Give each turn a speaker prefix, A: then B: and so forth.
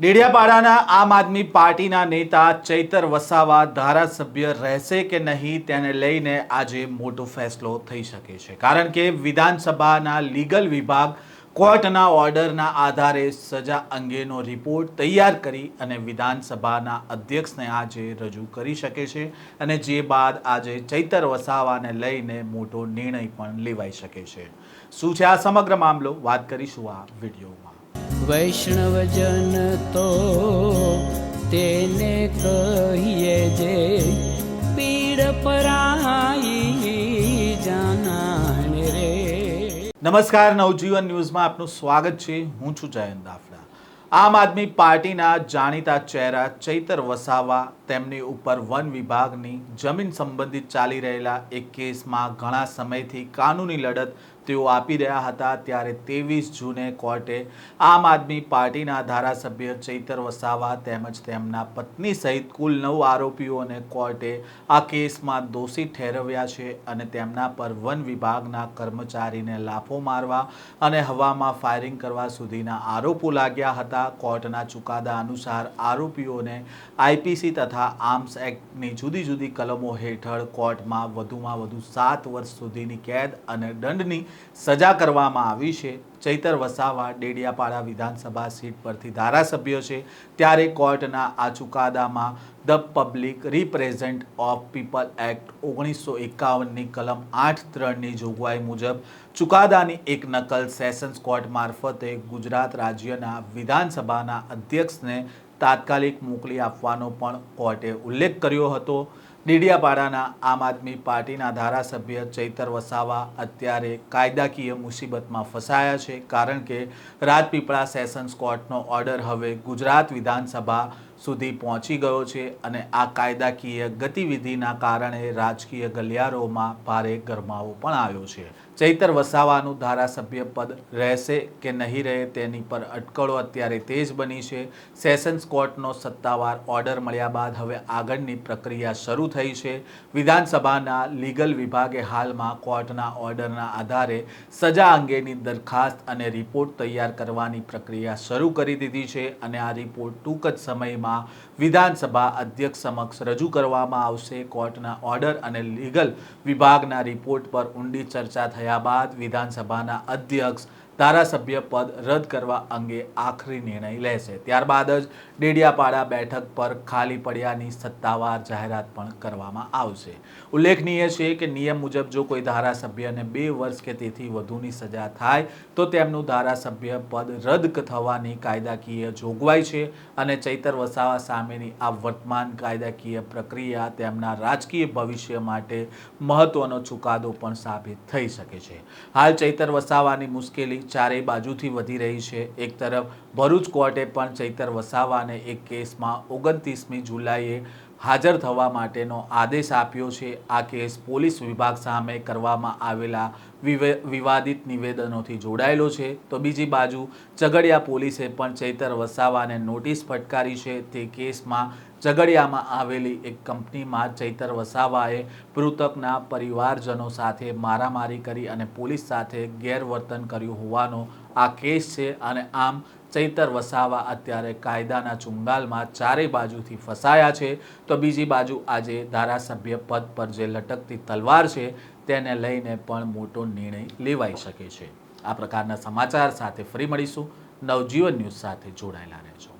A: ડેડિયાપાડાના આમ આદમી પાર્ટીના નેતા ચૈતર વસાવા ધારાસભ્ય રહેશે કે નહીં તેને લઈને આજે મોટો ફેસલો થઈ શકે છે, કારણ કે વિધાનસભાના લીગલ વિભાગ કોર્ટના ઓર્ડરના આધારે સજા અંગેનો રિપોર્ટ તૈયાર કરી અને વિધાનસભાના અધ્યક્ષને આજે રજૂ કરી શકે છે અને જે બાદ આજે ચૈતર વસાવાને લઈને મોટો નિર્ણય પણ લેવાઈ શકે છે। શું છે આ સમગ્ર મામલો, વાત કરીશું આ વિડીયોમાં।
B: વૈષ્ણવજન તો તેને કહીએ જે પીડ પરાઈ જાનાને રે।
A: નમસ્કાર, નવજીવન ન્યૂઝમાં આપનું સ્વાગત છે। હું છું જયંત દાફડા। આમ આદમી પાર્ટીના જાણીતા ચહેરા ચૈતર વસાવા તેમની ઉપર વન વિભાગની જમીન સંબંધિત ચાલી રહેલા એક કેસમાં ઘણા સમયથી કાનૂની લડત તેઓ આપી રહ્યા હતા, ત્યારે 23 જૂને કોર્ટે આમ આદમી પાર્ટીના ધારાસભ્ય ચૈતર વસાવા તેમજ તેમના પત્ની સહિત કુલ 9 આરોપીઓને કોર્ટે આ કેસમાં દોષી ઠેરવ્યા છે અને તેમના પર વન વિભાગના કર્મચારીને લાફો મારવા અને હવામાં ફાયરિંગ કરવા સુધીના આરોપો લાગ્યા હતા। કોર્ટના ચુકાદા અનુસાર આરોપીઓને આઈપીસી તથા આર્મ્સ એક્ટની જુદી જુદી કલમો હેઠળ કોર્ટમાં વધુમાં વધુ 7 વર્ષ સુધીની કેદ અને દંડની સજા કરવામાં આવી છે। ચૈતર વસાવા ડેડિયાપાડા વિધાનસભા સીટ પરથી ધારાસભ્ય છે, ત્યારે કોર્ટના આ ચુકાદામાં the public represent of people act 1951ની કલમ 8(3)ની જોગવાઈ મુજબ ચુકાદાની એક નકલ સેશન્સ કોર્ટ મારફતે ગુજરાત રાજ્યના વિધાનસભાના અધ્યક્ષને તાત્કાલિક મોકલી આપવાનો પણ કોર્ટે ઉલ્લેખ કર્યો હતો। ડેડિયાપાડાના આમ આદમી પાર્ટીના ધારાસભ્ય ચૈતર વસાવા અત્યારે કાયદાકીય મુસીબતમાં ફસાયા છે, કારણ કે રાજપીપળા સેશન્સ કોર્ટનો ઓર્ડર હવે ગુજરાત વિધાનસભા સુધી પહોંચી ગયો છે અને આ કાયદાકીય ગતિવિધિના કારણે રાજકીય ગલિયારોમાં ભારે ગરમાવો પણ આવ્યો છે। ચૈતર વસાવાનું ધારાસભ્ય પદ રહેશે કે નહીં રહે તેની પર અટકળો અત્યારે તેજ બની છે। સેશન્સ કોર્ટનો સત્તાવાર ઓર્ડર મળ્યા બાદ હવે આગળની પ્રક્રિયા શરૂ થઈ છે। વિધાનસભાના લીગલ વિભાગે હાલમાં કોર્ટના ઓર્ડરના આધારે સજા અંગેની દરખાસ્ત અને રિપોર્ટ તૈયાર કરવાની પ્રક્રિયા શરૂ કરી દીધી છે અને આ રિપોર્ટ ટૂંક જ સમયમાં વિધાનસભા અધ્યક્ષ સમક્ષ રજૂ કરવામાં આવશે। કોર્ટના ઓર્ડર અને લીગલ વિભાગના રિપોર્ટ પર ઊંડી ચર્ચા થયા બાદ વિધાનસભાના અધ્યક્ષ ધારાસભ્ય પદ રદ કરવા અંગે આખરી નિર્ણય લેશે। ત્યારબાદ જ ડેડિયાપાડા બેઠક પર ખાલી પડ્યાની સત્તાવાર જાહેરાત પણ કરવામાં આવશે। ઉલ્લેખનીય છે કે નિયમ મુજબ જો કોઈ ધારાસભ્યને 2 વર્ષ કે તેથી વધુની સજા થાય તો તેમનું ધારાસભ્ય પદ રદ થવાની કાયદાકીય જોગવાઈ છે અને ચૈતર વસાવા સામેની આ વર્તમાન કાયદાકીય પ્રક્રિયા તેમના રાજકીય ભવિષ્ય માટે મહત્વનો ચુકાદો પણ સાબિત થઈ શકે છે। હાલ ચૈતર વસાવાની મુશ્કેલી ચારેય બાજુથી વધી રહી છે। એક તરફ ભરૂચ કોર્ટે પણ ચૈતર વસાવાને એક કેસમાં 29મી જુલાઈએ હાજર થવા માટેનો આદેશ આપ્યો છે। આ કેસ પોલીસ વિભાગ સામે કરવામાં આવેલા વિવાદિત નિવેદનોથી જોડાયેલો છે, તો બીજી બાજુ ઝઘડિયા પોલીસે પણ ચૈતર વસાવાને નોટિસ ફટકારી છે। તે કેસમાં ઝઘડિયામાં આવેલી એક કંપનીમાં ચૈતર વસાવાએ મૃતકના પરિવારજનો સાથે મારામારી કરી અને પોલીસ સાથે ગેરવર્તન કર્યું હોવાનો આ કેસ છે અને આમ ચૈતર વસાવા અત્યારે કાયદાના ચુંગાલમાં ચારેય બાજુથી ફસાયા છે, તો બીજી બાજુ આજે ધારાસભ્ય પદ પર જે લટકતી તલવાર છે તેને લઈને પણ મોટો નિર્ણય લેવાઈ શકે છે। આ પ્રકારના સમાચાર સાથે ફરી મળીશું। નવજીવન ન્યૂઝ સાથે જોડાયેલા રહેજો।